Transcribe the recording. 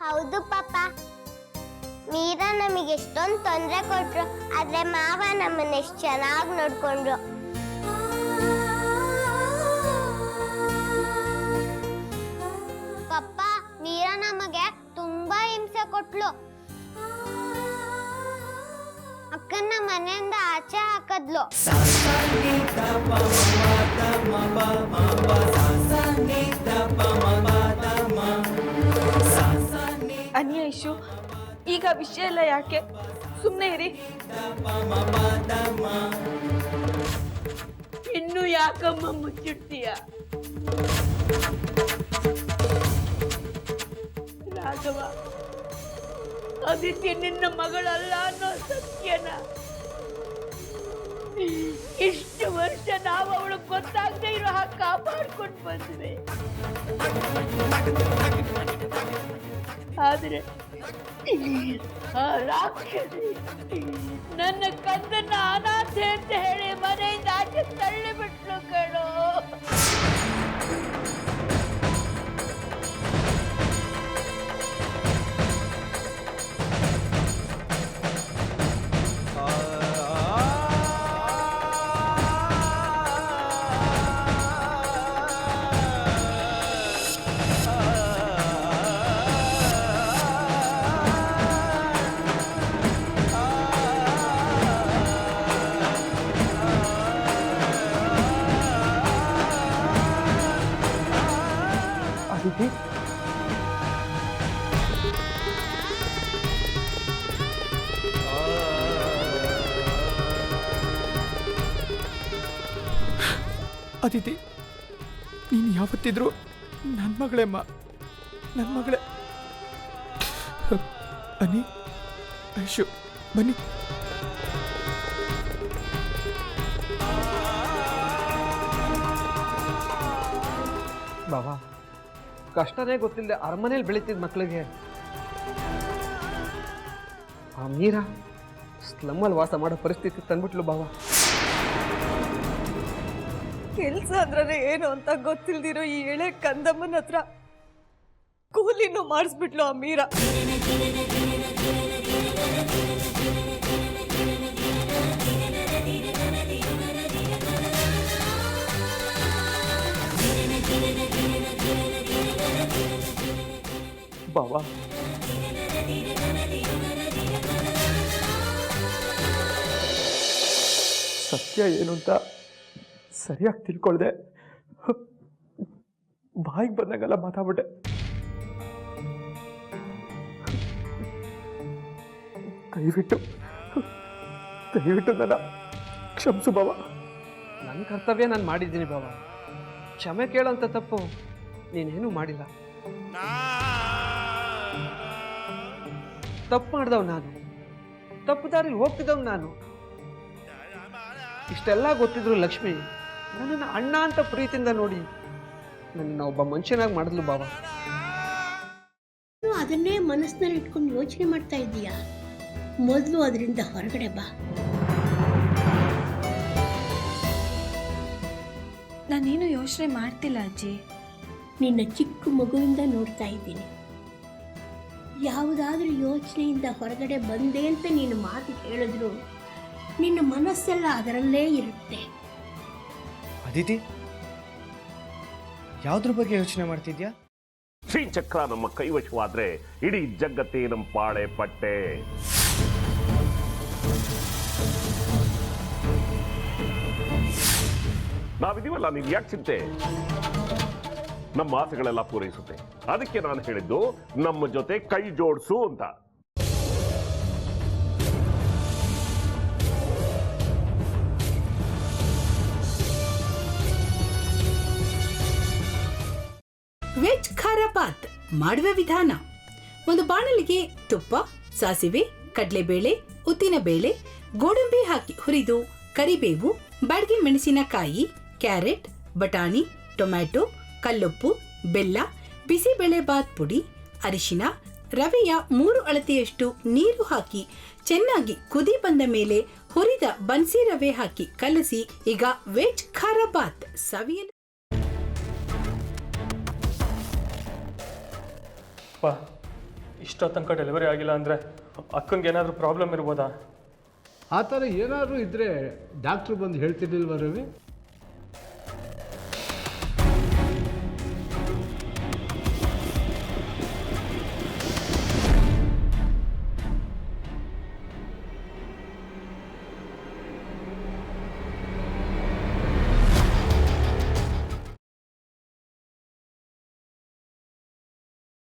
ಹೌದು ಪಾಪ, ಮೀರಾ ನಮಗೆ ಎಷ್ಟೊಂದು ತೊಂದರೆ ಕೊಟ್ರು, ಆದ್ರೆ ಮಾವ ನಮ್ಮನ್ನ ಎಷ್ಟು ಚೆನ್ನಾಗಿ ನೋಡ್ಕೊಂಡ್ರು. ಪಪ್ಪ, ಮೀರಾ ನಮಗೆ ತುಂಬಾ ಹಿಂಸೆ ಕೊಟ್ಲು. ಅಕ್ಕನ ಮನೆಯಿಂದ ಆಚೆ ಹಾಕದ್ಲು. ಅನಿಯ ಇಶು, ಈಗ ವಿಷಯ ಎಲ್ಲ ಯಾಕೆ, ಸುಮ್ಮನೆ ಇರಿ. ಇನ್ನು ಯಾಕಮ್ಮ ಮುಚ್ಚಿಡ್ತೀಯ? ರಾಘವ, ಆದಿತ್ಯ ನಿನ್ನ ಮಗಳಲ್ಲ ಅನ್ನೋ ಸತ್ಯನ ಇಷ್ಟು ವರ್ಷ ನಾವು ಅವಳಿಗೆ ಗೊತ್ತಾಗದೆ ಇರೋ ಹಾಗೆ ಕಾಪಾಡ್ಕೊಂಡು ಬಂದ್ವಿ. ಆದ್ರೆ ಆ ರಾಕ್ಷಸಿ ನನ್ನ ಕಂದನ್ನ ಅನಾಥೆ ಅಂತ ಹೇಳಿ ಮನೆಯಿಂದ ಆಚೆ ತಳ್ಳಿ ಬಿಟ್ಲು ಕಣೋ. ಅದಿತಿ, ಅದಿತಿ, ನೀನು ಯಾವತ್ತಿದ್ರು ನನ್ನ ಮಗಳೇಮ್ಮ, ನನ್ನ ಮಗಳೇ. ಅನಿ, ಐಶು, ಬನ್ನಿ. ಬಾವಾ, ಕಷ್ಟನೇ ಗೊತ್ತಿಲ್ಲದೆ ಅರಮನೇಲಿ ಬೆಳೀತಿದ್ದ ಮಕ್ಕಳಿಗೆ ಆ ಮೀರಾ ಸ್ಲಮ್ಮಲ್ಲಿ ವಾಸ ಮಾಡೋ ಪರಿಸ್ಥಿತಿ ತಂದ್ಬಿಟ್ಲು ಬಾವಾ. ಕೆಲ್ಸ ಅಂದ್ರೆ ಏನು ಅಂತ ಗೊತ್ತಿಲ್ದಿರೋ ಈ ಎಳೆ ಕಂದಮ್ಮನ ಹತ್ರ ಕೂಲಿನೂ ಮಾಡಿಸ್ಬಿಟ್ಲು ಆ ಮೀರಾ. ಬಾವಾ, ಸತ್ಯ ಏನು ಅಂತ ಸರಿಯಾಗಿ ತಿಳ್ಕೊಳ್ದೆ ಬಾಯಿಗೆ ಬಂದಾಗೆಲ್ಲ ಮಾತಾಡ್ಬಿಟ್ಟೆ. ದಯವಿಟ್ಟು ನನ್ನ ಕ್ಷಮಿಸು ಬಾವ. ನನ್ನ ಕರ್ತವ್ಯ ನಾನು ಮಾಡಿದ್ದೀನಿ ಬಾವ. ಕ್ಷಮೆ ಕೇಳೋಂಥ ತಪ್ಪು ನೀನೇನೂ ಮಾಡಿಲ್ಲ. ತಪ್ಪು ಮಾಡಿದವ್ ನಾನು, ತಪ್ಪು ದಾರಿಲಿ ಹೋಗ್ತಿದ್ದವ್ ನಾನು. ಇಷ್ಟೆಲ್ಲ ಗೊತ್ತಿದ್ರು ಲಕ್ಷ್ಮಿ ನನ್ನನ್ನು ಅಣ್ಣ ಅಂತ ಪ್ರೀತಿಯಿಂದ ನೋಡಿ ನನ್ನ ಒಬ್ಬ ಮನುಷ್ಯನಾಗಿ ಮಾಡಿದ್ಲು ಬಾವ. ಅದನ್ನೇ ಮನಸ್ಸಿನಲ್ಲಿ ಇಟ್ಕೊಂಡು ಯೋಚನೆ ಮಾಡ್ತಾ ಇದ್ದೀಯಾ? ಮೊದಲು ಅದರಿಂದ ಹೊರಗಡೆ ಬಾ. ನಾನೇನು ಯೋಚನೆ ಮಾಡ್ತಿಲ್ಲ ಅಜ್ಜಿ. ನಿನ್ನ ಚಿಕ್ಕ ಮಗುವಿಂದ ನೋಡ್ತಾ ಇದ್ದೀನಿ. ಯಾವುದಾದ್ರೂ ಯೋಚನೆಯಿಂದ ಹೊರಗಡೆ ಬಂದೆ ಅಂತ ನೀನು ಮಾತು ಹೇಳಿದ್ರು ನಿನ್ನ ಮನಸ್ಸೆಲ್ಲ ಅದರಲ್ಲೇ ಇರುತ್ತೆ. ಅದಿತಿ, ಯಾವುದ್ರ ಬಗ್ಗೆ ಯೋಚನೆ ಮಾಡ್ತಿದ್ಯಾ? ಶ್ರೀಚಕ್ರ ನಮ್ಮ ಕೈವಶವಾದ್ರೆ ಇಡೀ ಜಗತ್ತೇ ನಮ್ಮ ಪಾಳೆ ಪಟ್ಟೆ. ನಾವಿದೀವಲ್ಲ, ನೀನ್ ಯಾಕೆ ಚಿಂತೆ? ನಮ್ಮ ಆಸೆಗಳೆಲ್ಲ ಪೂರೈಸುತ್ತೆ. ಅದಕ್ಕೆ ನಾನು ಹೇಳಿದ್ದು ನಮ್ಮ ಜೊತೆ ಕೈ ಜೋಡಿಸು ಅಂತ. ವೆಜ್ ಖಾರ ಬಾತ್ ಮಾಡುವ ವಿಧಾನ: ಒಂದು ಬಾಣಲಿಗೆ ತುಪ್ಪ, ಸಾಸಿವೆ, ಕಡಲೆಬೇಳೆ, ಉದ್ದಿನಬೇಳೆ, ಗೋಡಂಬಿ ಹಾಕಿ ಹುರಿದು ಕರಿಬೇವು, ಬಾಡಿಗೆ ಮೆಣಸಿನಕಾಯಿ, ಕ್ಯಾರೆಟ್, ಬಟಾಣಿ, ಟೊಮ್ಯಾಟೊ, ಕಲ್ಲುಪ್ಪು, ಬೆಲ್ಲ, ಬಿಸಿಬೇಳೆ ಬಾತ್ ಪುಡಿ, ಅರಿಶಿನ, ರವೆಯ 3 ಅಳತೆಯಷ್ಟು ನೀರು ಹಾಕಿ ಚೆನ್ನಾಗಿ ಕುದಿ ಬಂದ ಮೇಲೆ ಹುರಿದ ಬನ್ಸಿ ರವೆ ಹಾಕಿ ಕಲಸಿ. ಈಗ ವೆಜ್ ಖಾರ ಬಾತ್ ಸವಿಯಲು. ಇಷ್ಟೋ ತನಕ ಡೆಲಿವರಿ ಆಗಿಲ್ಲ ಅಂದರೆ ಅಕ್ಕಂಗೆ ಏನಾದರೂ ಪ್ರಾಬ್ಲಮ್ ಇರ್ಬೋದಾ? ಆ ಥರ ಏನಾದರೂ ಇದ್ದರೆ ಡಾಕ್ಟ್ರು ಬಂದು ಹೇಳ್ತಿರ್ಲಿಲ್ವ ರವಿ?